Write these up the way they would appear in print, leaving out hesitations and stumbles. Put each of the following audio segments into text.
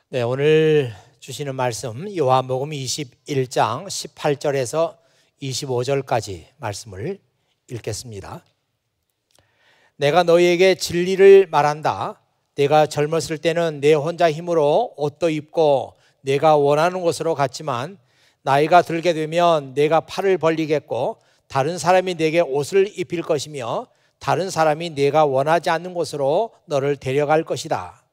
네, 오늘 주시는 말씀 요한복음 21장 18절에서 25절까지 말씀을 읽겠습니다. 내가 너희에게 진리를 말한다. 내가 젊었을 때는 내 혼자 힘으로 옷도 입고 내가 원하는 곳으로 갔지만 나이가 들게 되면 내가 팔을 벌리겠고 다른 사람이 내게 옷을 입힐 것이며 다른 사람이 내가 원하지 않는 곳으로 너를 데려갈 것이다.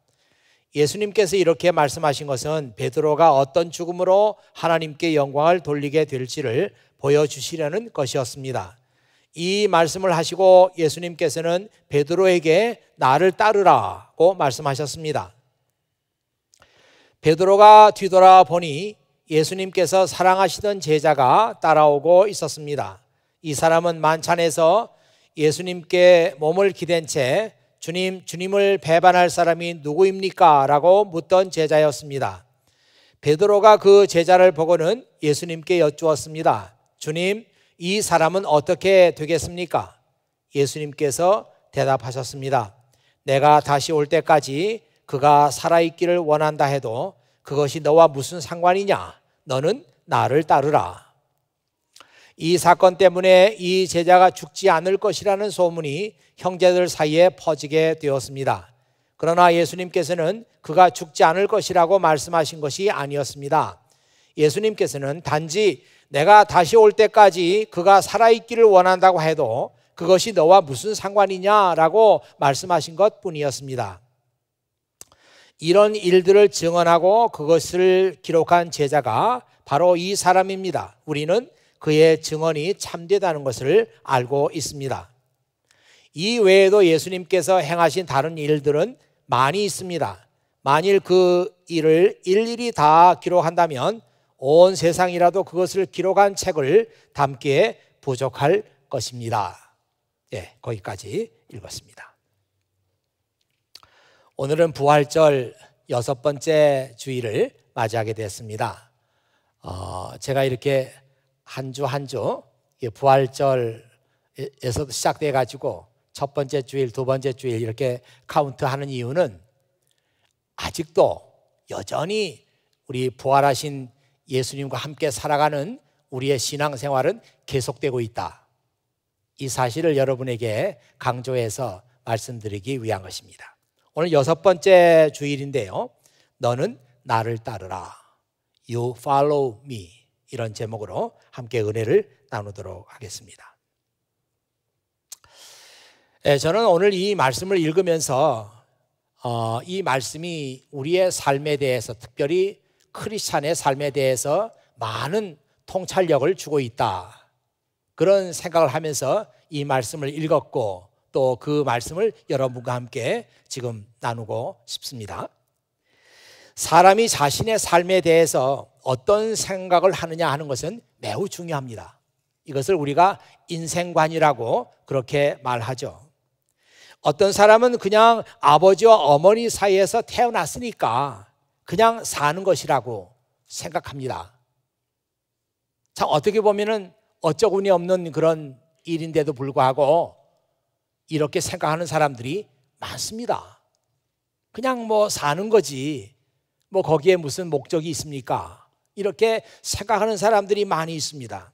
예수님께서 이렇게 말씀하신 것은 베드로가 어떤 죽음으로 하나님께 영광을 돌리게 될지를 보여주시려는 것이었습니다. 이 말씀을 하시고 예수님께서는 베드로에게 나를 따르라고 말씀하셨습니다. 베드로가 뒤돌아 보니 예수님께서 사랑하시던 제자가 따라오고 있었습니다. 이 사람은 만찬에서 예수님께 몸을 기댄 채 주님을 배반할 사람이 누구입니까? 라고 묻던 제자였습니다. 베드로가 그 제자를 보고는 예수님께 여쭈었습니다. 주님, 이 사람은 어떻게 되겠습니까? 예수님께서 대답하셨습니다. 내가 다시 올 때까지 그가 살아있기를 원한다 해도 그것이 너와 무슨 상관이냐? 너는 나를 따르라. 이 사건 때문에 이 제자가 죽지 않을 것이라는 소문이 형제들 사이에 퍼지게 되었습니다. 그러나 예수님께서는 그가 죽지 않을 것이라고 말씀하신 것이 아니었습니다. 예수님께서는 단지 내가 다시 올 때까지 그가 살아있기를 원한다고 해도 그것이 너와 무슨 상관이냐라고 말씀하신 것뿐이었습니다. 이런 일들을 증언하고 그것을 기록한 제자가 바로 이 사람입니다. 우리는 그의 증언이 참되다는 것을 알고 있습니다. 이 외에도 예수님께서 행하신 다른 일들은 많이 있습니다. 만일 그 일을 일일이 다 기록한다면 온 세상이라도 그것을 기록한 책을 담기에 부족할 것입니다. 네, 거기까지 읽었습니다. 오늘은 부활절 6번째 주일을 맞이하게 됐습니다. 제가 이렇게 한 주 한 주 부활절에서 시작돼 가지고 첫 번째 주일, 두 번째 주일 이렇게 카운트하는 이유는 아직도 여전히 우리 부활하신 예수님과 함께 살아가는 우리의 신앙생활은 계속되고 있다. 이 사실을 여러분에게 강조해서 말씀드리기 위한 것입니다. 오늘 6번째 주일인데요. 너는 나를 따르라. You follow me. 이런 제목으로 함께 은혜를 나누도록 하겠습니다. 저는 오늘 이 말씀을 읽으면서 이 말씀이 우리의 삶에 대해서, 특별히 크리스찬의 삶에 대해서 많은 통찰력을 주고 있다, 그런 생각을 하면서 이 말씀을 읽었고 또 그 말씀을 여러분과 함께 지금 나누고 싶습니다. 사람이 자신의 삶에 대해서 어떤 생각을 하느냐 하는 것은 매우 중요합니다. 이것을 우리가 인생관이라고 그렇게 말하죠. 어떤 사람은 그냥 아버지와 어머니 사이에서 태어났으니까 그냥 사는 것이라고 생각합니다. 참 어떻게 보면은 어처구니 없는 그런 일인데도 불구하고 이렇게 생각하는 사람들이 많습니다. 그냥 뭐 사는 거지, 뭐 거기에 무슨 목적이 있습니까? 이렇게 생각하는 사람들이 많이 있습니다.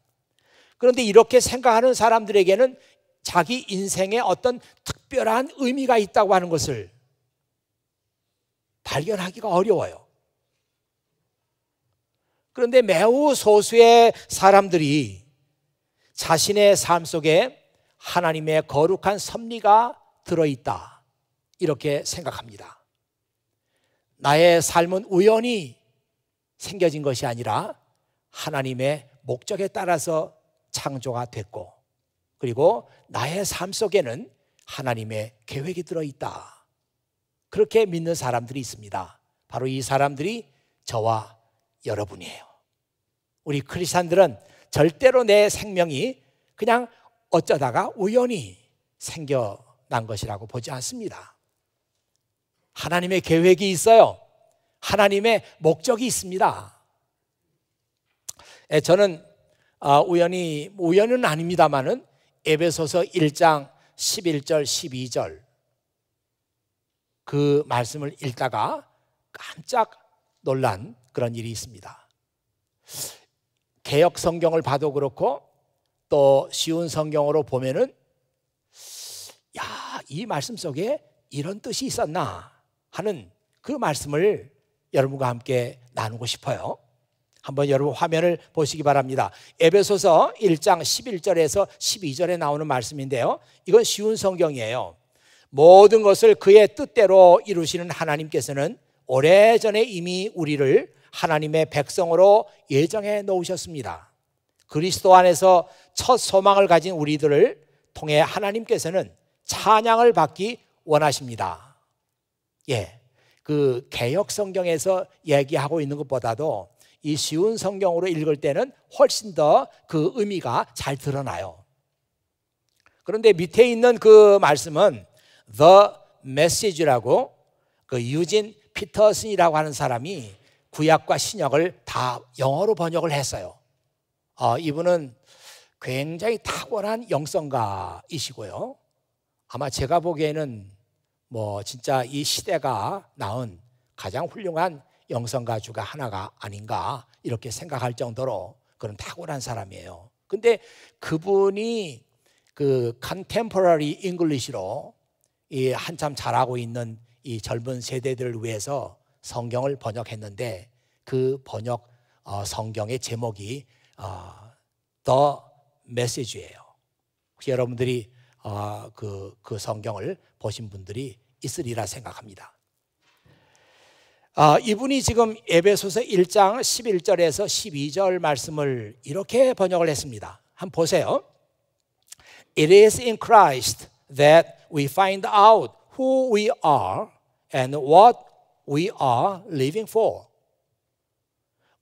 그런데 이렇게 생각하는 사람들에게는 자기 인생에 어떤 특별한 의미가 있다고 하는 것을 발견하기가 어려워요. 그런데 매우 소수의 사람들이 자신의 삶 속에 하나님의 거룩한 섭리가 들어있다, 이렇게 생각합니다. 나의 삶은 우연히 생겨진 것이 아니라 하나님의 목적에 따라서 창조가 됐고, 그리고 나의 삶 속에는 하나님의 계획이 들어있다, 그렇게 믿는 사람들이 있습니다. 바로 이 사람들이 저와 여러분이에요. 우리 크리스찬들은 절대로 내 생명이 그냥 어쩌다가 우연히 생겨난 것이라고 보지 않습니다. 하나님의 계획이 있어요. 하나님의 목적이 있습니다. 저는 우연은 아닙니다만은 에베소서 1장 11절 12절 그 말씀을 읽다가 깜짝 놀란 그런 일이 있습니다. 개역 성경을 봐도 그렇고 또 쉬운 성경으로 보면은 야, 이 말씀 속에 이런 뜻이 있었나 하는 그 말씀을 여러분과 함께 나누고 싶어요. 한번 여러분 화면을 보시기 바랍니다. 에베소서 1장 11절에서 12절에 나오는 말씀인데요, 이건 쉬운 성경이에요. 모든 것을 그의 뜻대로 이루시는 하나님께서는 오래전에 이미 우리를 하나님의 백성으로 예정해 놓으셨습니다. 그리스도 안에서 첫 소망을 가진 우리들을 통해 하나님께서는 찬양을 받기 원하십니다. 예, 그 개역 성경에서 얘기하고 있는 것보다도 이 쉬운 성경으로 읽을 때는 훨씬 더 그 의미가 잘 드러나요. 그런데 밑에 있는 그 말씀은 The Message라고 그 유진 피터슨이라고 하는 사람이 구약과 신약을 다 영어로 번역을 했어요. 이분은 굉장히 탁월한 영성가이시고요, 아마 제가 보기에는 뭐 진짜 이 시대가 낳은 가장 훌륭한 영성가주가 하나가 아닌가 이렇게 생각할 정도로 그런 탁월한 사람이에요. 근데 그분이 그 컨템포러리 잉글리시로 이 한참 잘하고 있는 이 젊은 세대들을 위해서 성경을 번역했는데 그 번역 성경의 제목이 The Message예요. 혹시 여러분들이 그 성경을 보신 분들이 있으리라 생각합니다. 이분이 지금 에베소서 1장 11절에서 12절 말씀을 이렇게 번역을 했습니다. 한번 보세요. It is in Christ that we find out who we are and what we are living for.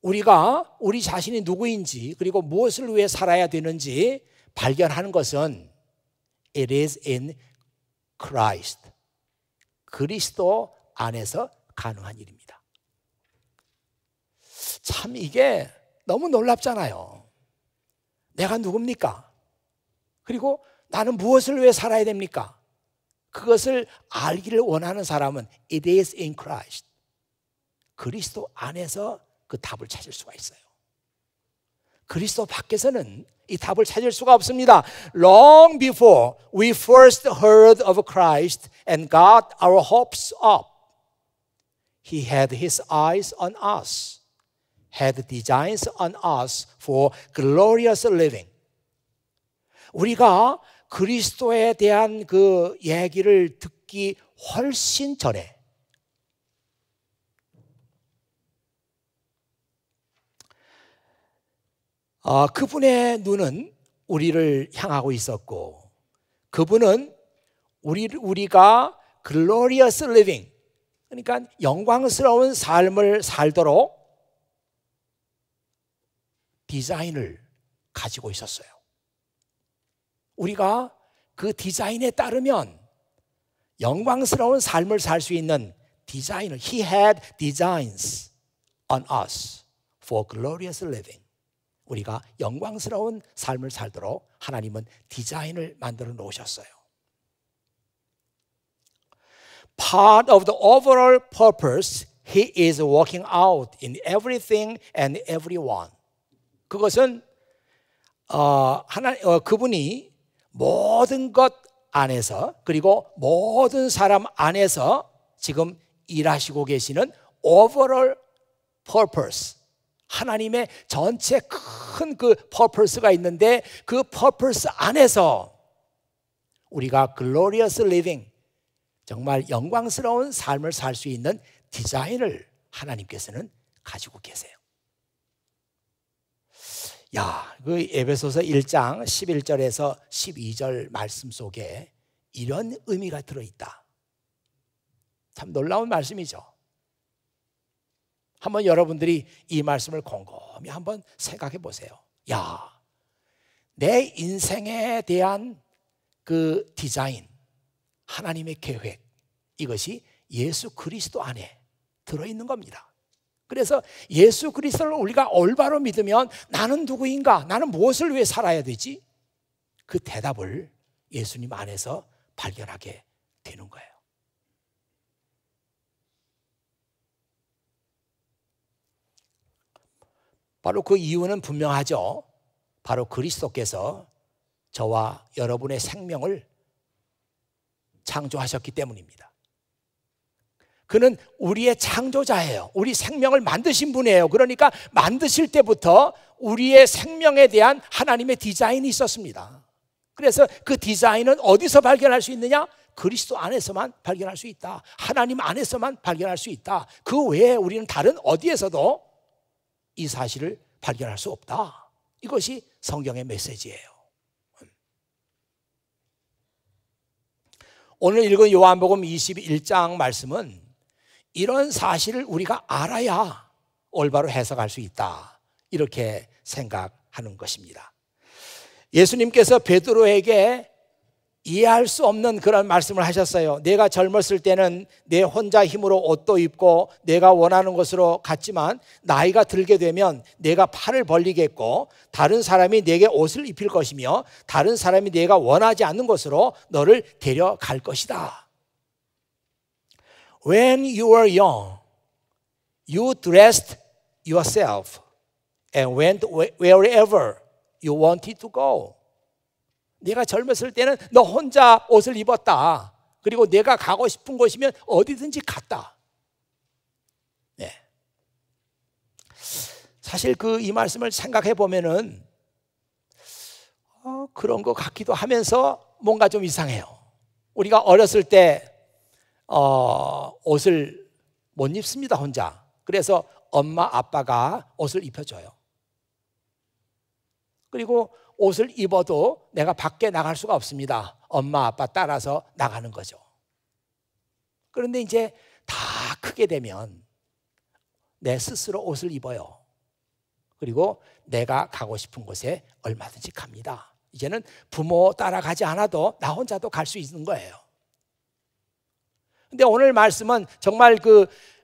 우리가 우리 자신이 누구인지 그리고 무엇을 위해 살아야 되는지 발견하는 것은 It is in Christ. 그리스도 안에서 가능한 일입니다. 참 이게 너무 놀랍잖아요. 내가 누굽니까? 그리고 나는 무엇을 위해 살아야 됩니까? 그것을 알기를 원하는 사람은 It is in Christ. 그리스도 안에서 그 답을 찾을 수가 있어요. 그리스도 밖에서는 이 답을 찾을 수가 없습니다. Long before we first heard of Christ and got our hopes up, He had His eyes on us, had designs on us for glorious living. 우리가 그리스도에 대한 그 얘기를 듣기 훨씬 전에 그분의 눈은 우리를 향하고 있었고, 그분은 우리가 glorious living, 그러니까 영광스러운 삶을 살도록 디자인을 가지고 있었어요. 우리가 그 디자인에 따르면 영광스러운 삶을 살 수 있는 디자인을 He had designs on us for glorious living. 우리가 영광스러운 삶을 살도록 하나님은 디자인을 만들어 놓으셨어요. Part of the overall purpose He is working out in everything and everyone. 그것은 그분이 모든 것 안에서 그리고 모든 사람 안에서 지금 일하시고 계시는 overall purpose, 하나님의 전체 큰 그 purpose가 있는데 그 purpose 안에서 우리가 glorious living, 정말 영광스러운 삶을 살 수 있는 디자인을 하나님께서는 가지고 계세요. 그 에베소서 1장 11절에서 12절 말씀 속에 이런 의미가 들어있다. 참 놀라운 말씀이죠. 한번 여러분들이 이 말씀을 곰곰이 한번 생각해 보세요. 내 인생에 대한 그 디자인, 하나님의 계획, 이것이 예수 그리스도 안에 들어있는 겁니다. 그래서 예수 그리스도를 우리가 올바로 믿으면 나는 누구인가? 나는 무엇을 위해 살아야 되지? 그 대답을 예수님 안에서 발견하게 되는 거예요. 바로 그 이유는 분명하죠. 바로 그리스도께서 저와 여러분의 생명을 창조하셨기 때문입니다. 그는 우리의 창조자예요. 우리 생명을 만드신 분이에요. 그러니까 만드실 때부터 우리의 생명에 대한 하나님의 디자인이 있었습니다. 그래서 그 디자인은 어디서 발견할 수 있느냐? 그리스도 안에서만 발견할 수 있다. 하나님 안에서만 발견할 수 있다. 그 외에 우리는 다른 어디에서도 이 사실을 발견할 수 없다. 이것이 성경의 메시지예요. 오늘 읽은 요한복음 21장 말씀은 이런 사실을 우리가 알아야 올바로 해석할 수 있다, 이렇게 생각하는 것입니다. 예수님께서 베드로에게 이해할 수 없는 그런 말씀을 하셨어요. 내가 젊었을 때는 내 혼자 힘으로 옷도 입고 내가 원하는 곳으로 갔지만 나이가 들게 되면 내가 팔을 벌리겠고 다른 사람이 내게 옷을 입힐 것이며 다른 사람이 내가 원하지 않는 곳으로 너를 데려갈 것이다. When you were young, you dressed yourself and went wherever you wanted to go. 네가 젊었을 때는 너 혼자 옷을 입었다. 그리고 내가 가고 싶은 곳이면 어디든지 갔다. 네. 사실 이 말씀을 생각해 보면은 그런 것 같기도 하면서 뭔가 좀 이상해요. 우리가 어렸을 때 옷을 못 입습니다, 혼자. 그래서 엄마 아빠가 옷을 입혀줘요. 그리고 옷을 입어도 내가 밖에 나갈 수가 없습니다. 엄마 아빠 따라서 나가는 거죠. 그런데 이제 다 크게 되면 내 스스로 옷을 입어요. 그리고 내가 가고 싶은 곳에 얼마든지 갑니다. 이제는 부모 따라가지 않아도 나 혼자도 갈 수 있는 거예요. 근데 오늘 말씀은 정말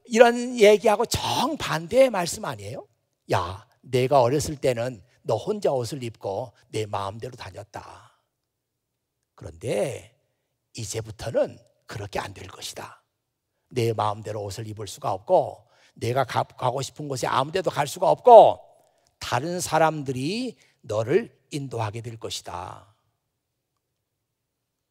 이런 얘기하고 정반대의 말씀 아니에요? 야, 내가 어렸을 때는 너 혼자 옷을 입고 내 마음대로 다녔다. 그런데 이제부터는 그렇게 안 될 것이다. 내 마음대로 옷을 입을 수가 없고 내가 가고 싶은 곳에 아무 데도 갈 수가 없고 다른 사람들이 너를 인도하게 될 것이다.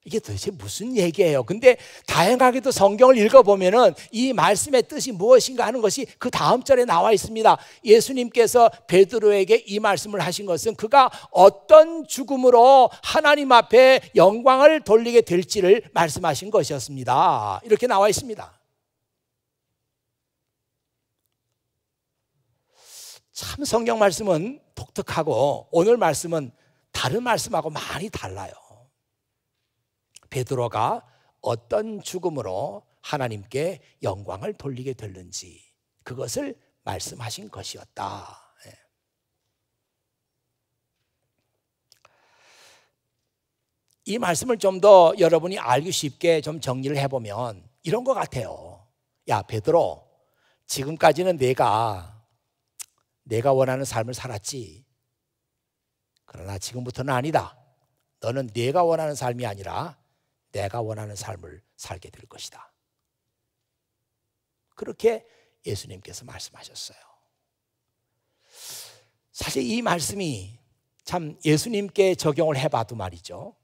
이게 도대체 무슨 얘기예요? 근데 다양하게도 성경을 읽어보면은 이 말씀의 뜻이 무엇인가 하는 것이 그 다음 절에 나와 있습니다. 예수님께서 베드로에게 이 말씀을 하신 것은 그가 어떤 죽음으로 하나님 앞에 영광을 돌리게 될지를 말씀하신 것이었습니다. 이렇게 나와 있습니다. 참 성경 말씀은 독특하고 오늘 말씀은 다른 말씀하고 많이 달라요. 베드로가 어떤 죽음으로 하나님께 영광을 돌리게 됐는지 그것을 말씀하신 것이었다. 이 말씀을 좀 더 여러분이 알기 쉽게 좀 정리를 해보면 이런 것 같아요. 야, 베드로, 지금까지는 내가 원하는 삶을 살았지. 그러나 지금부터는 아니다. 너는 내가 원하는 삶이 아니라 내가 원하는 삶을 살게 될 것이다. 그렇게 예수님께서 말씀하셨어요. 사실 이 말씀이 참 예수님께 적용을 해봐도 말이죠.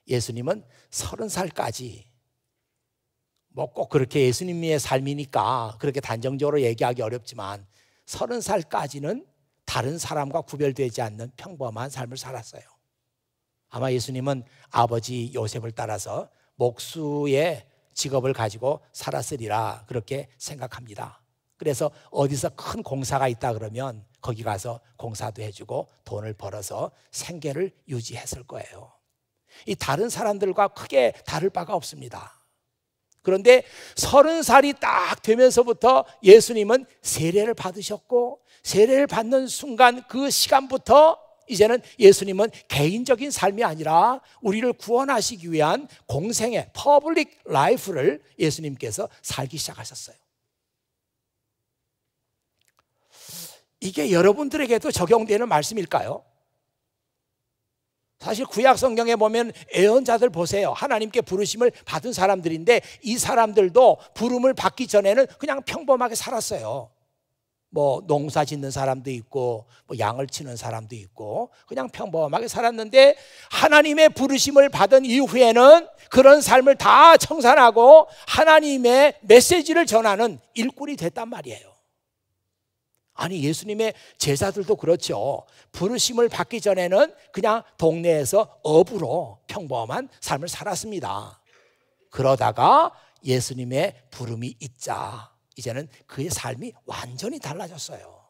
예수님은 30살까지 뭐 꼭 그렇게 예수님의 삶이니까 그렇게 단정적으로 얘기하기 어렵지만 30살까지는 다른 사람과 구별되지 않는 평범한 삶을 살았어요. 아마 예수님은 아버지 요셉을 따라서 목수의 직업을 가지고 살았으리라 그렇게 생각합니다. 그래서 어디서 큰 공사가 있다 그러면 거기 가서 공사도 해주고 돈을 벌어서 생계를 유지했을 거예요. 이 다른 사람들과 크게 다를 바가 없습니다. 그런데 30살이 딱 되면서부터 예수님은 세례를 받으셨고 세례를 받는 순간 그 시간부터 이제는 예수님은 개인적인 삶이 아니라 우리를 구원하시기 위한 공생의 퍼블릭 라이프를 예수님께서 살기 시작하셨어요. 이게 여러분들에게도 적용되는 말씀일까요? 사실 구약 성경에 보면 예언자들 보세요. 하나님께 부르심을 받은 사람들인데 이 사람들도 부름을 받기 전에는 그냥 평범하게 살았어요. 뭐 농사 짓는 사람도 있고 뭐 양을 치는 사람도 있고 그냥 평범하게 살았는데 하나님의 부르심을 받은 이후에는 그런 삶을 다 청산하고 하나님의 메시지를 전하는 일꾼이 됐단 말이에요. 아니, 예수님의 제자들도 그렇죠. 부르심을 받기 전에는 그냥 동네에서 어부로 평범한 삶을 살았습니다. 그러다가 예수님의 부름이 있자 이제는 그의 삶이 완전히 달라졌어요.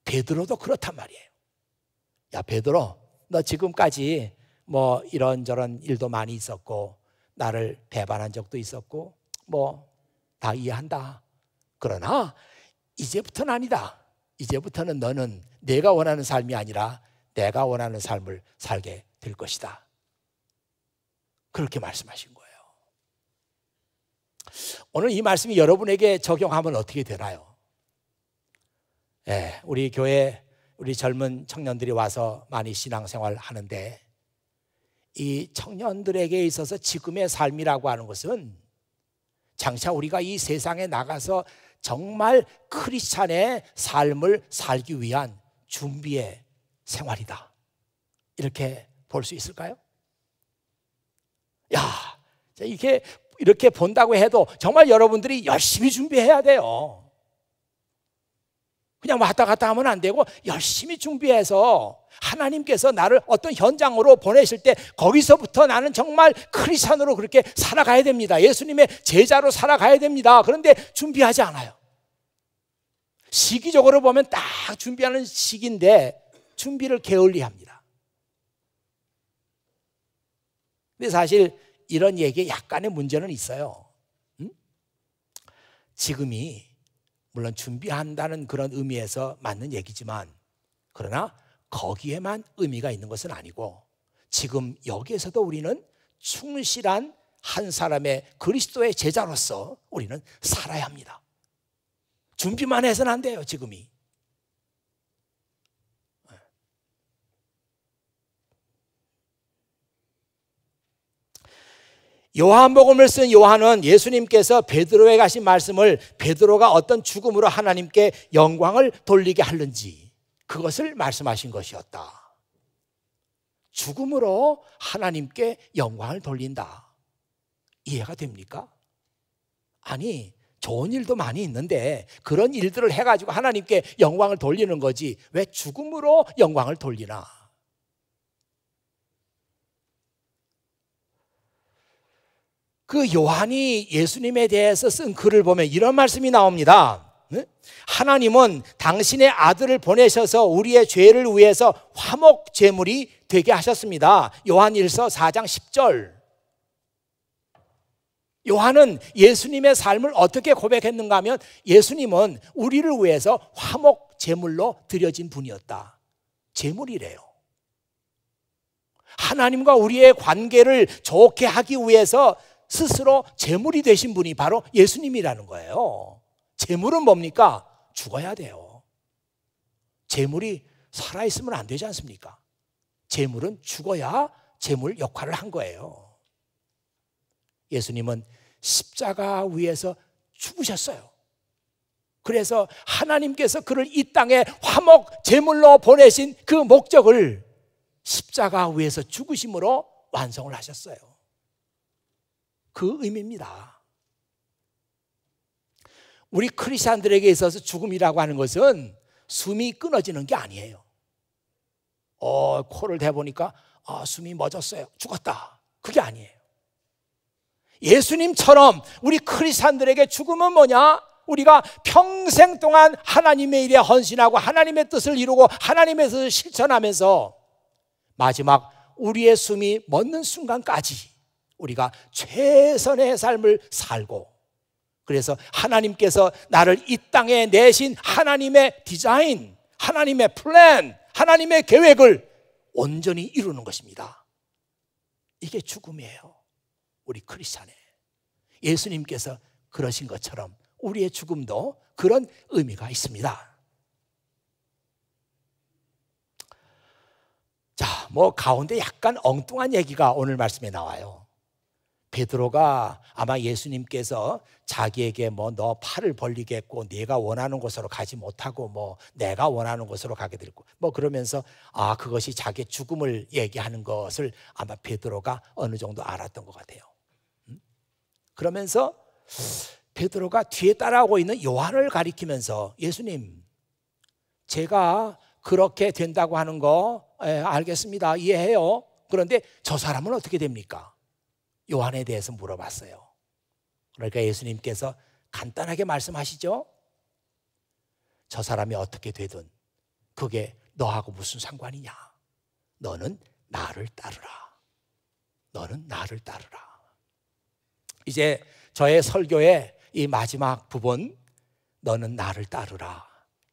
베드로도 그렇단 말이에요. 야, 베드로, 너 지금까지 뭐 이런저런 일도 많이 있었고 나를 배반한 적도 있었고 뭐 다 이해한다. 그러나 이제부터는 아니다. 이제부터는 너는 내가 원하는 삶이 아니라 내가 원하는 삶을 살게 될 것이다. 그렇게 말씀하신 거예요. 오늘 이 말씀이 여러분에게 적용하면 어떻게 되나요? 네, 우리 교회 우리 젊은 청년들이 와서 많이 신앙생활 하는데 이 청년들에게 있어서 지금의 삶이라고 하는 것은 장차 우리가 이 세상에 나가서 정말 크리스찬의 삶을 살기 위한 준비의 생활이다. 이렇게 볼 수 있을까요? 야, 이렇게 본다고 해도 정말 여러분들이 열심히 준비해야 돼요. 그냥 왔다 갔다 하면 안 되고 열심히 준비해서 하나님께서 나를 어떤 현장으로 보내실 때 거기서부터 나는 정말 크리스찬으로 그렇게 살아가야 됩니다. 예수님의 제자로 살아가야 됩니다. 그런데 준비하지 않아요. 시기적으로 보면 딱 준비하는 시기인데 준비를 게을리합니다. 근데 사실 이런 얘기에 약간의 문제는 있어요. 지금이 물론 준비한다는 그런 의미에서 맞는 얘기지만 그러나 거기에만 의미가 있는 것은 아니고 지금 여기에서도 우리는 충실한 한 사람의 그리스도의 제자로서 우리는 살아야 합니다. 준비만 해서는 안 돼요. 지금이. 요한복음을 쓴 요한은 예수님께서 베드로에 가신 말씀을 베드로가 어떤 죽음으로 하나님께 영광을 돌리게 하는지 그것을 말씀하신 것이었다. 죽음으로 하나님께 영광을 돌린다. 이해가 됩니까? 아니, 좋은 일도 많이 있는데 그런 일들을 해가지고 하나님께 영광을 돌리는 거지 왜 죽음으로 영광을 돌리나? 그 요한이 예수님에 대해서 쓴 글을 보면 이런 말씀이 나옵니다. 하나님은 당신의 아들을 보내셔서 우리의 죄를 위해서 화목 제물이 되게 하셨습니다. 요한일서 4장 10절. 요한은 예수님의 삶을 어떻게 고백했는가 하면 예수님은 우리를 위해서 화목 제물로 드려진 분이었다. 제물이래요. 하나님과 우리의 관계를 좋게 하기 위해서 스스로 제물이 되신 분이 바로 예수님이라는 거예요. 제물은 뭡니까? 죽어야 돼요. 제물이 살아있으면 안 되지 않습니까? 제물은 죽어야 제물 역할을 한 거예요. 예수님은 십자가 위에서 죽으셨어요. 그래서 하나님께서 그를 이 땅에 화목 제물로 보내신 그 목적을 십자가 위에서 죽으심으로 완성을 하셨어요. 그 의미입니다. 우리 크리스찬들에게 있어서 죽음이라고 하는 것은 숨이 끊어지는 게 아니에요. 코를 대보니까 숨이 멎었어요. 죽었다. 그게 아니에요. 예수님처럼 우리 크리스찬들에게 죽음은 뭐냐? 우리가 평생 동안 하나님의 일에 헌신하고 하나님의 뜻을 이루고 하나님의 뜻을 실천하면서 마지막 우리의 숨이 멎는 순간까지 우리가 최선의 삶을 살고 그래서 하나님께서 나를 이 땅에 내신 하나님의 디자인, 하나님의 플랜, 하나님의 계획을 온전히 이루는 것입니다. 이게 죽음이에요. 우리 크리스찬의. 예수님께서 그러신 것처럼 우리의 죽음도 그런 의미가 있습니다. 자, 가운데 약간 엉뚱한 얘기가 오늘 말씀에 나와요. 베드로가 아마 예수님께서 자기에게 뭐 너 팔을 벌리겠고 네가 원하는 곳으로 가지 못하고 뭐 내가 원하는 곳으로 가게 될 거 뭐 그러면서 그것이 자기의 죽음을 얘기하는 것을 아마 베드로가 어느 정도 알았던 것 같아요. 그러면서 베드로가 뒤에 따라오고 있는 요한을 가리키면서 예수님, 제가 그렇게 된다고 하는 거 알겠습니다. 이해해요. 그런데 저 사람은 어떻게 됩니까? 요한에 대해서 물어봤어요. 그러니까 예수님께서 간단하게 말씀하시죠. 저 사람이 어떻게 되든 그게 너하고 무슨 상관이냐. 너는 나를 따르라. 너는 나를 따르라. 이제 저의 설교의 이 마지막 부분, 너는 나를 따르라,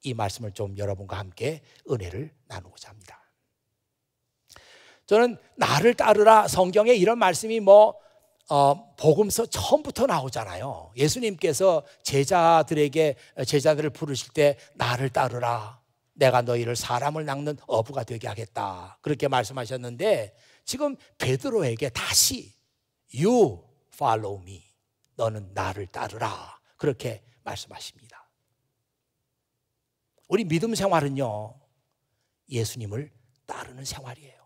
이 말씀을 좀 여러분과 함께 은혜를 나누고자 합니다. 저는 나를 따르라, 성경에 이런 말씀이 복음서 처음부터 나오잖아요. 예수님께서 제자들을 부르실 때 나를 따르라, 내가 너희를 사람을 낚는 어부가 되게 하겠다, 그렇게 말씀하셨는데 지금 베드로에게 다시 You follow me, 너는 나를 따르라, 그렇게 말씀하십니다. 우리 믿음 생활은요, 예수님을 따르는 생활이에요.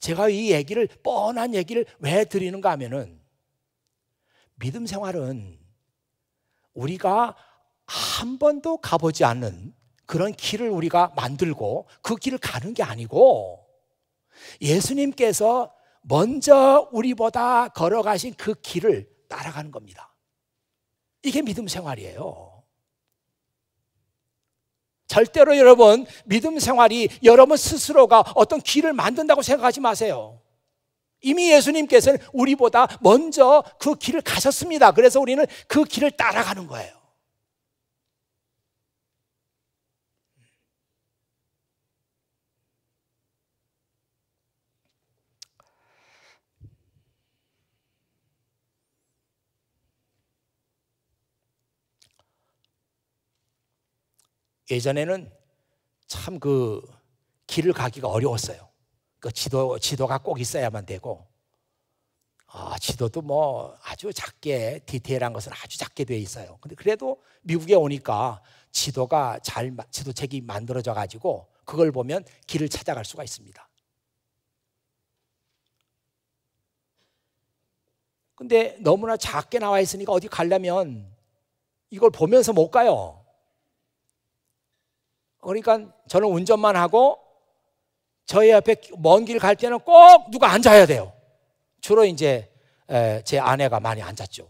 제가 이 얘기를, 뻔한 얘기를 왜 드리는가 하면은, 믿음 생활은 우리가 한 번도 가보지 않는 그런 길을 우리가 만들고 그 길을 가는 게 아니고, 예수님께서 먼저 우리보다 걸어가신 그 길을 따라가는 겁니다. 이게 믿음 생활이에요. 절대로 여러분, 믿음 생활이 여러분 스스로가 어떤 길을 만든다고 생각하지 마세요. 이미 예수님께서는 우리보다 먼저 그 길을 가셨습니다. 그래서 우리는 그 길을 따라가는 거예요. 예전에는 참 그 길을 가기가 어려웠어요. 그 지도가 꼭 있어야만 되고, 지도도 아주 작게, 디테일한 것은 아주 작게 되어 있어요. 근데 그래도 미국에 오니까 지도책이 만들어져 가지고 그걸 보면 길을 찾아갈 수가 있습니다. 근데 너무나 작게 나와 있으니까 어디 가려면 이걸 보면서 못 가요. 그러니까 저는 운전만 하고 저희 옆에 먼 길 갈 때는 꼭 누가 앉아야 돼요. 주로 이제 제 아내가 많이 앉았죠.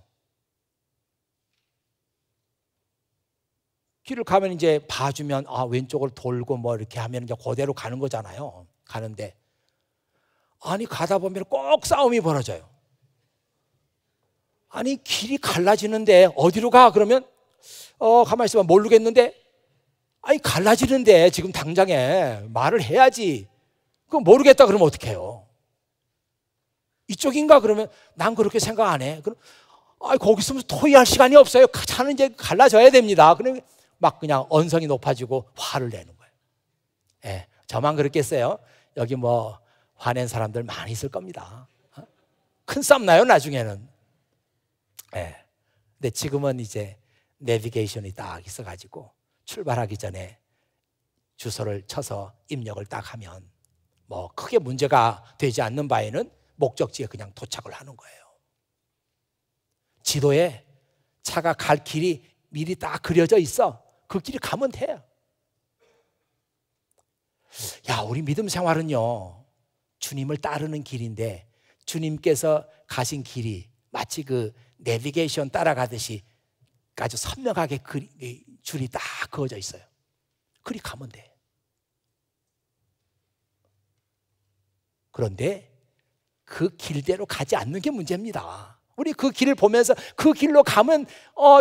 길을 가면 이제 봐주면 왼쪽을 돌고 이렇게 하면 이제 그대로 가는 거잖아요. 가는데 아니 가다 보면 꼭 싸움이 벌어져요. 아니 길이 갈라지는데 어디로 가? 그러면 가만히 있으면 모르겠는데, 아니 갈라지는데 지금 당장에 말을 해야지. 그럼 모르겠다 그러면 어떡해요? 이쪽인가? 그러면 난 그렇게 생각 안 해. 그럼 거기 있으면 토의할 시간이 없어요. 차는 이제 갈라져야 됩니다. 그러면 막 그냥 언성이 높아지고 화를 내는 거예요. 예, 저만 그렇겠어요? 여기 화낸 사람들 많이 있을 겁니다. 큰 싸움 나요 나중에는. 예. 근데 지금은 이제 내비게이션이 딱 있어가지고 출발하기 전에 주소를 쳐서 입력을 딱 하면 크게 문제가 되지 않는 바에는 목적지에 그냥 도착을 하는 거예요. 지도에 차가 갈 길이 미리 딱 그려져 있어. 그 길이 가면 돼요. 우리 믿음 생활은요, 주님을 따르는 길인데 주님께서 가신 길이 마치 그 내비게이션 따라가듯이 아주 선명하게 줄이 딱 그어져 있어요. 그리 가면 돼. 그런데 그 길대로 가지 않는 게 문제입니다. 우리 그 길을 보면서 그 길로 가면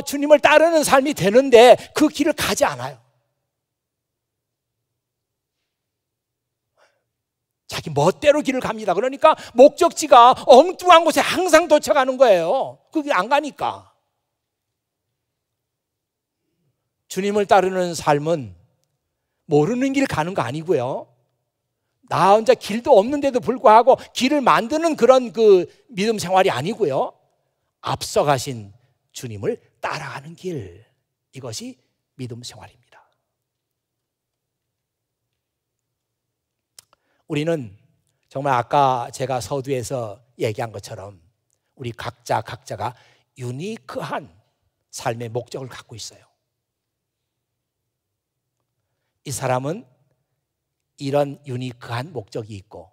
주님을 따르는 삶이 되는데 그 길을 가지 않아요. 자기 멋대로 길을 갑니다. 그러니까 목적지가 엉뚱한 곳에 항상 도착하는 거예요. 그 길 안 가니까. 주님을 따르는 삶은 모르는 길 가는 거 아니고요, 나 혼자 길도 없는데도 불구하고 길을 만드는 그런 그 믿음 생활이 아니고요. 앞서가신 주님을 따라가는 길, 이것이 믿음 생활입니다. 우리는 정말 아까 제가 서두에서 얘기한 것처럼 우리 각자가 유니크한 삶의 목적을 갖고 있어요. 이 사람은 이런 유니크한 목적이 있고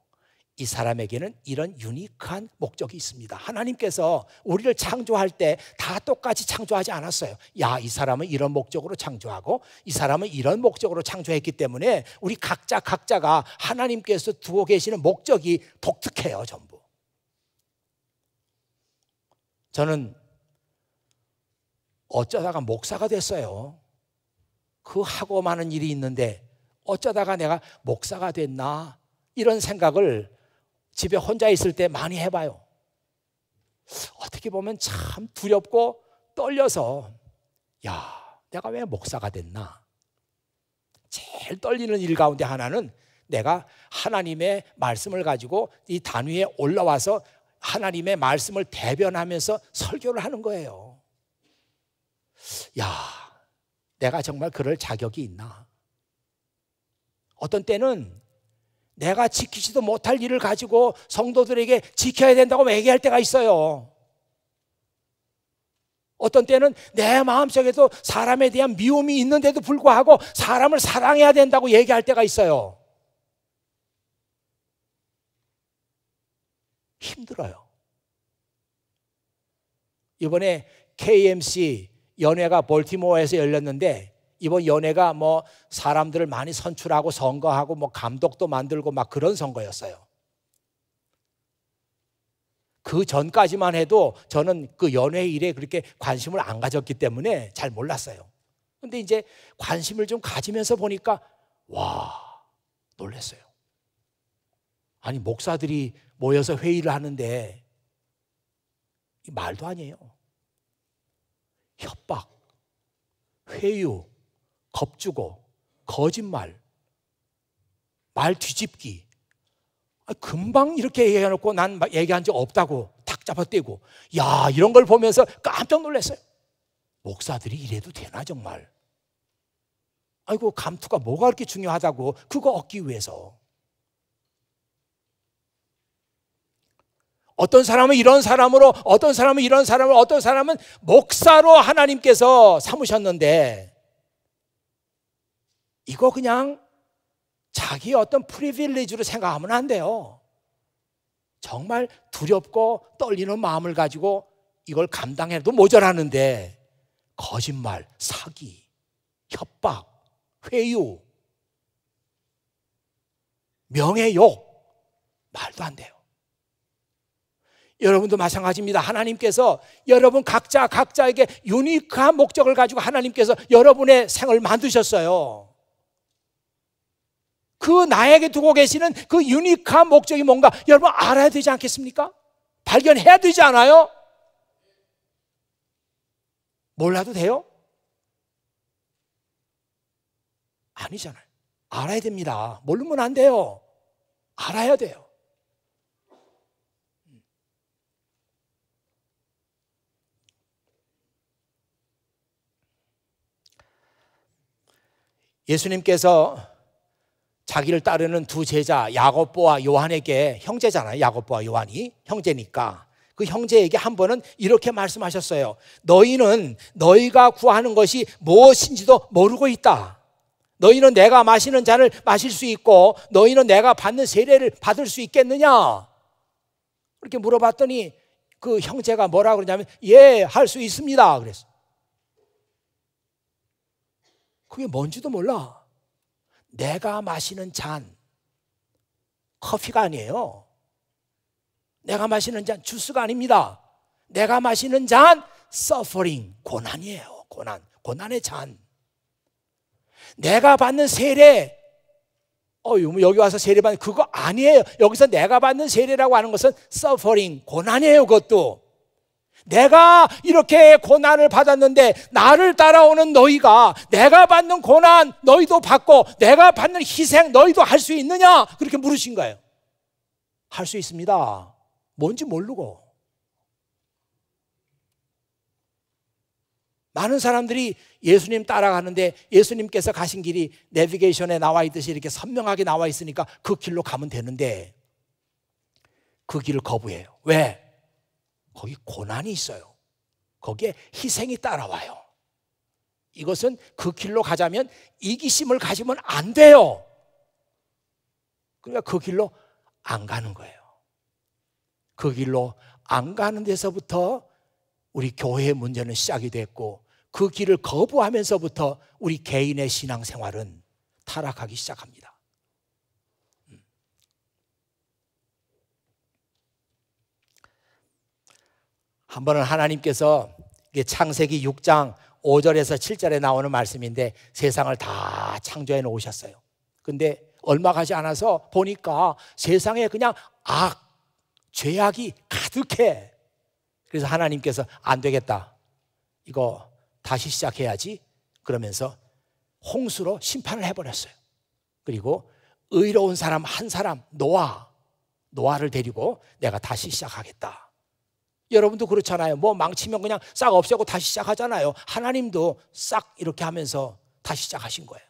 이 사람에게는 이런 유니크한 목적이 있습니다. 하나님께서 우리를 창조할 때 다 똑같이 창조하지 않았어요. 야, 이 사람은 이런 목적으로 창조하고 이 사람은 이런 목적으로 창조했기 때문에 우리 각자가 하나님께서 두고 계시는 목적이 독특해요. 전부. 저는 어쩌다가 목사가 됐어요. 그 하고 많은 일이 있는데 어쩌다가 내가 목사가 됐나, 이런 생각을 집에 혼자 있을 때 많이 해봐요. 어떻게 보면 참 두렵고 떨려서, 야, 내가 왜 목사가 됐나. 제일 떨리는 일 가운데 하나는 내가 하나님의 말씀을 가지고 이 단위에 올라와서 하나님의 말씀을 대변하면서 설교를 하는 거예요. 야, 내가 정말 그럴 자격이 있나. 어떤 때는 내가 지키지도 못할 일을 가지고 성도들에게 지켜야 된다고 얘기할 때가 있어요. 어떤 때는 내 마음속에도 사람에 대한 미움이 있는데도 불구하고 사람을 사랑해야 된다고 얘기할 때가 있어요. 힘들어요. 이번에 KMC 연회가 볼티모어에서 열렸는데, 이번 연회가 뭐 사람들을 많이 선출하고 선거하고 뭐 감독도 만들고 막 그런 선거였어요. 그 전까지만 해도 저는 그 연회 일에 그렇게 관심을 안 가졌기 때문에 잘 몰랐어요. 근데 이제 관심을 좀 가지면서 보니까 와, 놀랐어요. 아니, 목사들이 모여서 회의를 하는데 말도 아니에요. 협박, 회유, 겁주고, 거짓말, 말 뒤집기. 금방 이렇게 얘기해놓고 난 얘기한 적 없다고 탁 잡아떼고, 야, 이런 걸 보면서 깜짝 놀랐어요. 목사들이 이래도 되나 정말. 아이고, 감투가 뭐가 그렇게 중요하다고 그거 얻기 위해서. 어떤 사람은 이런 사람으로, 어떤 사람은 이런 사람으로, 어떤 사람은 목사로 하나님께서 삼으셨는데, 이거 그냥 자기의 어떤 프리빌리지로 생각하면 안 돼요. 정말 두렵고 떨리는 마음을 가지고 이걸 감당해도 모자라는데, 거짓말, 사기, 협박, 회유, 명예욕, 말도 안 돼요. 여러분도 마찬가지입니다. 하나님께서 여러분 각자에게 유니크한 목적을 가지고 하나님께서 여러분의 생을 만드셨어요. 그 나에게 두고 계시는 그 유니크한 목적이 뭔가 여러분 알아야 되지 않겠습니까? 발견해야 되지 않아요? 몰라도 돼요? 아니잖아요. 알아야 됩니다. 모르면 안 돼요. 알아야 돼요. 예수님께서 자기를 따르는 두 제자 야고보와 요한에게, 형제잖아요. 야고보와 요한이 형제니까 그 형제에게 한 번은 이렇게 말씀하셨어요. 너희는 너희가 구하는 것이 무엇인지도 모르고 있다. 너희는 내가 마시는 잔을 마실 수 있고 너희는 내가 받는 세례를 받을 수 있겠느냐? 그렇게 물어봤더니 그 형제가 뭐라 그러냐면, 예, 할 수 있습니다. 그랬어. 그게 뭔지도 몰라. 내가 마시는 잔, 커피가 아니에요. 내가 마시는 잔, 주스가 아닙니다. 내가 마시는 잔, suffering, 고난이에요. 고난의 잔. 내가 받는 세례, 여기 와서 세례 받는 그거 아니에요. 여기서 내가 받는 세례라고 하는 것은 suffering, 고난이에요. 그것도 내가 이렇게 고난을 받았는데 나를 따라오는 너희가 내가 받는 고난 너희도 받고 내가 받는 희생 너희도 할 수 있느냐? 그렇게 물으신 거예요. 할 수 있습니다. 뭔지 모르고. 많은 사람들이 예수님 따라가는데 예수님께서 가신 길이 내비게이션에 나와 있듯이 이렇게 선명하게 나와 있으니까 그 길로 가면 되는데 그 길을 거부해요. 왜? 거기 고난이 있어요. 거기에 희생이 따라와요. 이것은 그 길로 가자면 이기심을 가지면 안 돼요. 그러니까 그 길로 안 가는 거예요. 그 길로 안 가는 데서부터 우리 교회의 문제는 시작이 됐고 그 길을 거부하면서부터 우리 개인의 신앙생활은 타락하기 시작합니다. 한 번은 하나님께서 창세기 6장 5절에서 7절에 나오는 말씀인데 세상을 다 창조해 놓으셨어요. 근데 얼마 가지 않아서 보니까 세상에 그냥 죄악이 가득해. 그래서 하나님께서 안 되겠다. 이거 다시 시작해야지. 그러면서 홍수로 심판을 해버렸어요. 그리고 의로운 사람 한 사람 노아를 데리고 내가 다시 시작하겠다. 여러분도 그렇잖아요. 뭐 망치면 그냥 싹 없애고 다시 시작하잖아요. 하나님도 싹 이렇게 하면서 다시 시작하신 거예요.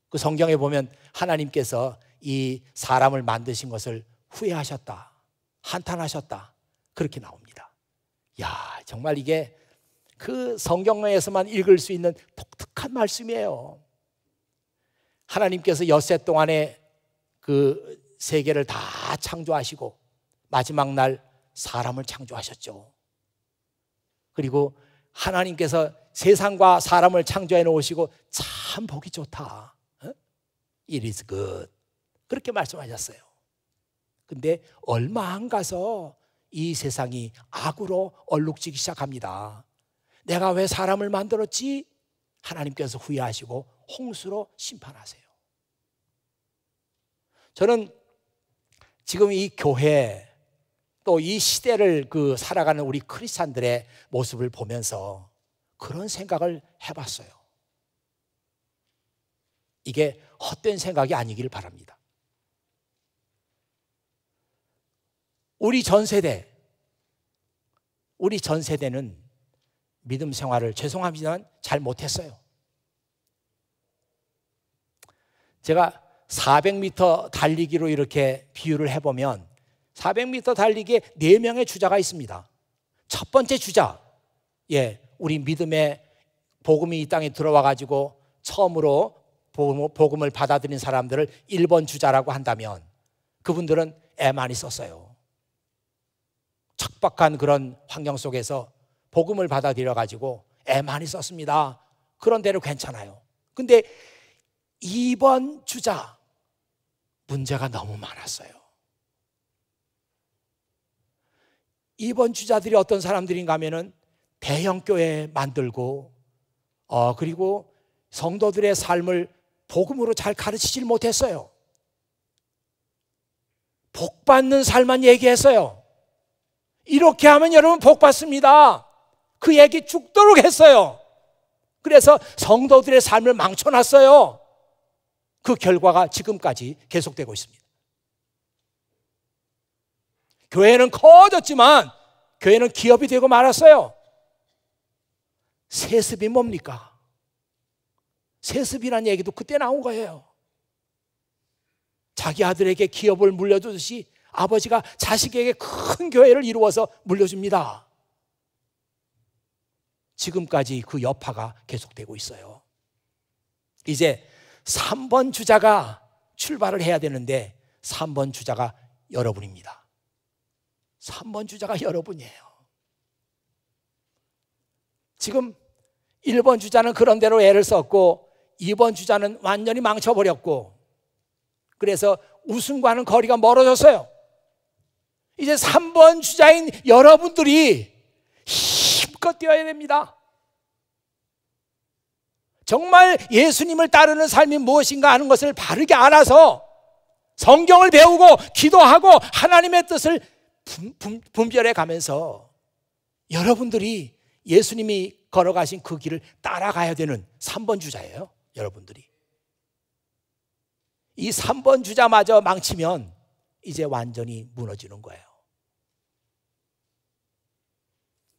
그 성경에 보면 하나님께서 이 사람을 만드신 것을 후회하셨다, 한탄하셨다, 그렇게 나옵니다. 야, 정말 이게 그 성경에서만 읽을 수 있는 독특한 말씀이에요. 하나님께서 엿새 동안에 그 세계를 다 창조하시고 마지막 날 사람을 창조하셨죠. 그리고 하나님께서 세상과 사람을 창조해 놓으시고 참 보기 좋다. It is good. 그렇게 말씀하셨어요. 근데 얼마 안 가서 이 세상이 악으로 얼룩지기 시작합니다. 내가 왜 사람을 만들었지? 하나님께서 후회하시고 홍수로 심판하세요. 저는 지금 이 교회 또 이 시대를 살아가는 우리 크리스찬들의 모습을 보면서 그런 생각을 해봤어요. 이게 헛된 생각이 아니기를 바랍니다. 우리 전 세대는 믿음 생활을 죄송합니다만 잘 못했어요. 제가 400m 달리기로 이렇게 비유를 해보면 400m 달리기에 4명의 주자가 있습니다. 첫 번째 주자, 우리 믿음의 복음이 이 땅에 들어와 가지고 처음으로 복음을 받아들인 사람들을 1번 주자라고 한다면 그분들은 애 많이 썼어요. 척박한 그런 환경 속에서 복음을 받아들여 가지고 애 많이 썼습니다. 그런 대로 괜찮아요. 근데 2번 주자 문제가 너무 많았어요. 2번 주자들이 어떤 사람들인가 하면은 대형 교회 만들고 그리고 성도들의 삶을 복음으로 잘 가르치질 못했어요. 복 받는 삶만 얘기했어요. 이렇게 하면 여러분 복 받습니다. 그 얘기 죽도록 했어요. 그래서 성도들의 삶을 망쳐놨어요. 그 결과가 지금까지 계속되고 있습니다. 교회는 커졌지만 교회는 기업이 되고 말았어요. 세습이 뭡니까? 세습이라는 얘기도 그때 나온 거예요. 자기 아들에게 기업을 물려주듯이 아버지가 자식에게 큰 교회를 이루어서 물려줍니다. 지금까지 그 여파가 계속되고 있어요. 이제 3번 주자가 출발을 해야 되는데 3번 주자가 여러분입니다. 3번 주자가 여러분이에요. 지금 1번 주자는 그런 대로 애를 썼고 2번 주자는 완전히 망쳐버렸고 그래서 우승과는 거리가 멀어졌어요. 이제 3번 주자인 여러분들이 힘껏 뛰어야 됩니다. 정말 예수님을 따르는 삶이 무엇인가 하는 것을 바르게 알아서 성경을 배우고 기도하고 하나님의 뜻을 분별해 가면서 여러분들이 예수님이 걸어가신 그 길을 따라가야 되는 3번 주자예요. 여러분들이 이 3번 주자마저 망치면 이제 완전히 무너지는 거예요.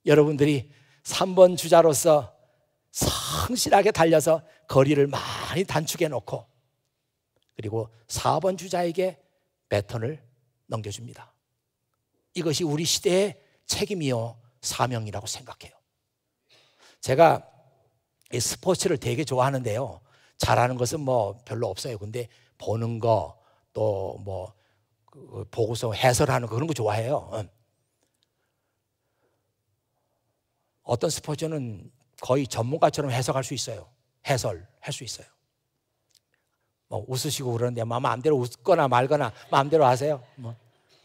여러분들이 3번 주자로서 성실하게 달려서 거리를 많이 단축해 놓고 그리고 4번 주자에게 배턴을 넘겨줍니다. 이것이 우리 시대의 책임이요 사명이라고 생각해요. 제가 이 스포츠를 되게 좋아하는데요, 잘하는 것은 뭐 별로 없어요. 근데 보는 거 또 뭐 보고서 해설하는 거 그런 거 좋아해요. 어떤 스포츠는 거의 전문가처럼 해석할 수 있어요. 해설할 수 있어요. 뭐 웃으시고 그러는데 마음대로 웃거나 말거나 마음대로 하세요.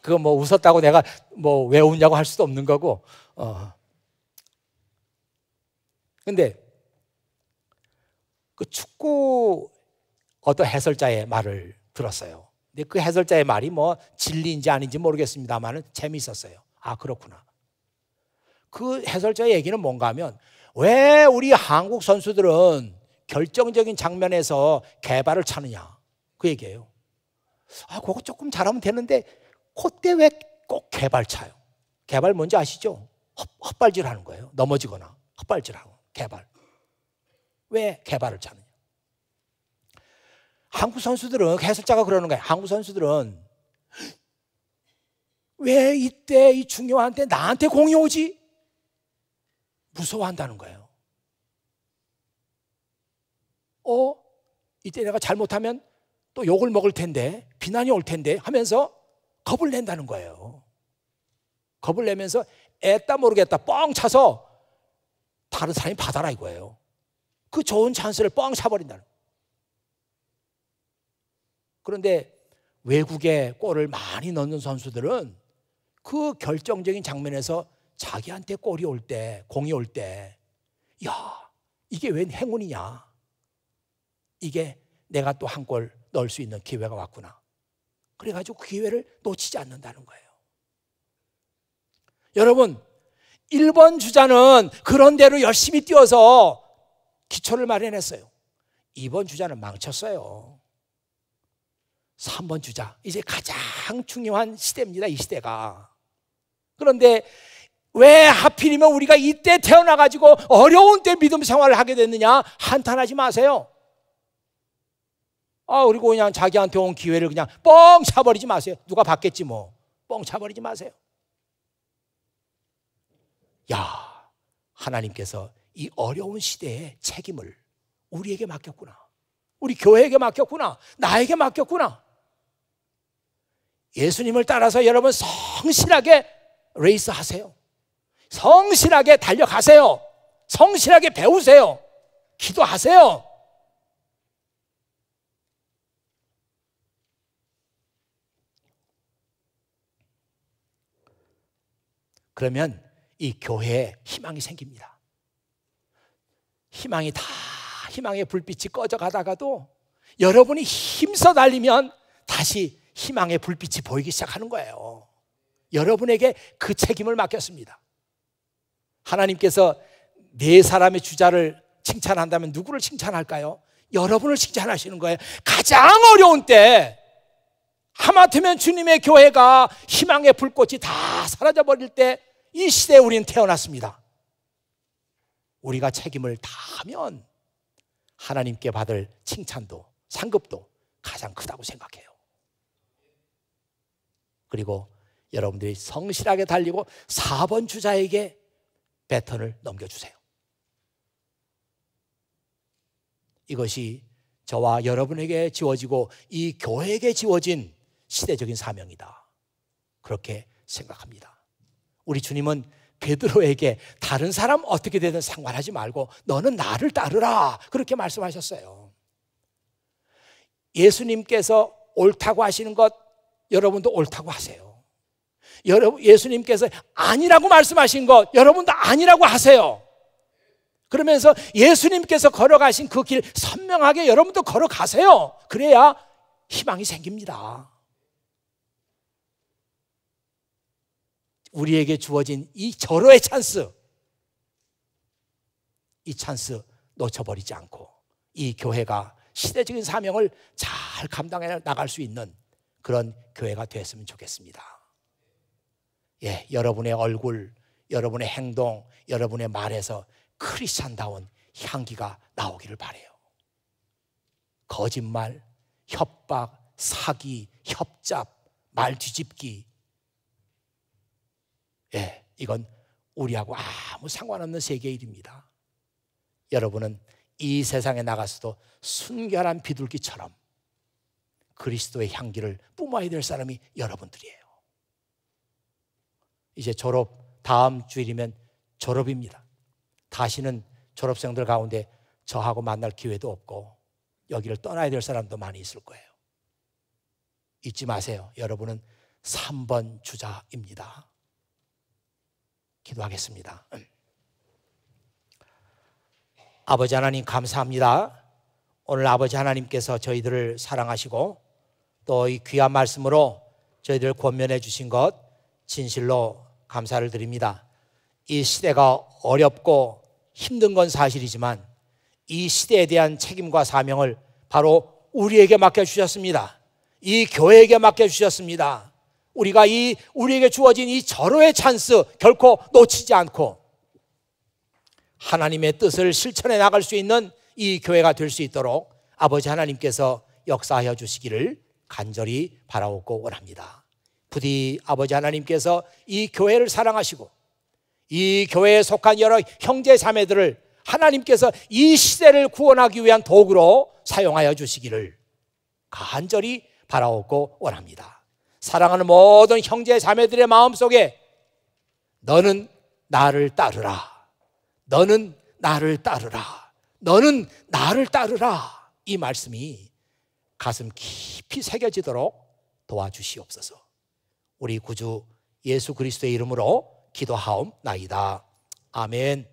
그거 뭐 웃었다고 내가 뭐 왜 웃냐고 할 수도 없는 거고. 근데 그 축구 어떤 해설자의 말을 들었어요. 근데 그 해설자의 말이 뭐 진리인지 아닌지 모르겠습니다만은 재미있었어요. 아, 그렇구나. 그 해설자의 얘기는 뭔가 하면 왜 우리 한국 선수들은 결정적인 장면에서 개발을 차느냐 그 얘기예요. 아, 그거 조금 잘하면 되는데 그때 왜 꼭 개발 차요? 개발 뭔지 아시죠? 헛발질 하는 거예요. 넘어지거나 헛발질하고 개발. 왜 개발을 차느냐? 한국 선수들은 해설자가 그러는 거예요. 한국 선수들은 왜 이때 이 중요한 때 나한테 공이 오지? 무서워한다는 거예요. 이때 내가 잘못하면 또 욕을 먹을 텐데 비난이 올 텐데 하면서 겁을 낸다는 거예요. 겁을 내면서 애따 모르겠다 뻥 차서 다른 사람이 받아라 이거예요. 그 좋은 찬스를 뻥 차버린다는 거예요. 그런데 외국에 골을 많이 넣는 선수들은 그 결정적인 장면에서 자기한테 골이 올 때, 공이 올 때, 야, 이게 웬 행운이냐? 이게 내가 또 한 골 넣을 수 있는 기회가 왔구나. 그래가지고 그 기회를 놓치지 않는다는 거예요. 여러분, 1번 주자는 그런 대로 열심히 뛰어서 기초를 마련했어요. 2번 주자는 망쳤어요. 3번 주자, 이제 가장 중요한 시대입니다. 이 시대가. 그런데 왜 하필이면 우리가 이때 태어나가지고 어려운 때 믿음 생활을 하게 됐느냐? 한탄하지 마세요. 그리고 그냥 자기한테 온 기회를 그냥 뻥 차버리지 마세요. 누가 받겠지 뭐. 뻥 차버리지 마세요. 야, 하나님께서 이 어려운 시대의 책임을 우리에게 맡겼구나. 우리 교회에게 맡겼구나. 나에게 맡겼구나. 예수님을 따라서 여러분 성실하게 레이스 하세요. 성실하게 달려가세요. 성실하게 배우세요. 기도하세요. 그러면 이 교회에 희망이 생깁니다. 희망의 불빛이 꺼져 가다가도 여러분이 힘써 달리면 다시 희망의 불빛이 보이기 시작하는 거예요. 여러분에게 그 책임을 맡겼습니다. 하나님께서 네 사람의 주자를 칭찬한다면 누구를 칭찬할까요? 여러분을 칭찬하시는 거예요. 가장 어려운 때, 하마터면 주님의 교회가 희망의 불꽃이 다 사라져버릴 때 이 시대에 우리는 태어났습니다. 우리가 책임을 다하면 하나님께 받을 칭찬도 상급도 가장 크다고 생각해요. 그리고 여러분들이 성실하게 달리고 4번 주자에게 배턴을 넘겨주세요. 이것이 저와 여러분에게 지워지고 이 교회에게 지워진 시대적인 사명이다. 그렇게 생각합니다. 우리 주님은 베드로에게 다른 사람 어떻게 되든 상관하지 말고 너는 나를 따르라 그렇게 말씀하셨어요. 예수님께서 옳다고 하시는 것 여러분도 옳다고 하세요. 예수님께서 아니라고 말씀하신 것 여러분도 아니라고 하세요. 그러면서 예수님께서 걸어가신 그 길 선명하게 여러분도 걸어가세요. 그래야 희망이 생깁니다. 우리에게 주어진 이 절호의 찬스, 이 찬스 놓쳐버리지 않고 이 교회가 시대적인 사명을 잘 감당해 나갈 수 있는 그런 교회가 됐으면 좋겠습니다. 예, 여러분의 얼굴, 여러분의 행동, 여러분의 말에서 크리스찬다운 향기가 나오기를 바라요. 거짓말, 협박, 사기, 협잡, 말 뒤집기, 예, 이건 우리하고 아무 상관없는 세계의 일입니다. 여러분은 이 세상에 나가서도 순결한 비둘기처럼 그리스도의 향기를 뿜어야 될 사람이 여러분들이에요. 이제 다음 주일이면 졸업입니다. 다시는 졸업생들 가운데 저하고 만날 기회도 없고 여기를 떠나야 될 사람도 많이 있을 거예요. 잊지 마세요. 여러분은 3번 주자입니다. 기도하겠습니다. 아버지 하나님 감사합니다. 오늘 아버지 하나님께서 저희들을 사랑하시고 또 이 귀한 말씀으로 저희들을 권면해 주신 것 진실로 감사를 드립니다. 이 시대가 어렵고 힘든 건 사실이지만 이 시대에 대한 책임과 사명을 바로 우리에게 맡겨주셨습니다. 이 교회에게 맡겨주셨습니다. 우리가 우리에게 주어진 이 절호의 찬스 결코 놓치지 않고 하나님의 뜻을 실천해 나갈 수 있는 이 교회가 될 수 있도록 아버지 하나님께서 역사하여 주시기를 간절히 바라옵고 원합니다. 부디 아버지 하나님께서 이 교회를 사랑하시고 이 교회에 속한 여러 형제 자매들을 하나님께서 이 시대를 구원하기 위한 도구로 사용하여 주시기를 간절히 바라옵고 원합니다. 사랑하는 모든 형제 자매들의 마음속에 너는 나를 따르라, 너는 나를 따르라, 너는 나를 따르라, 이 말씀이 가슴 깊이 새겨지도록 도와주시옵소서. 우리 구주 예수 그리스도의 이름으로 기도하옵나이다. 아멘.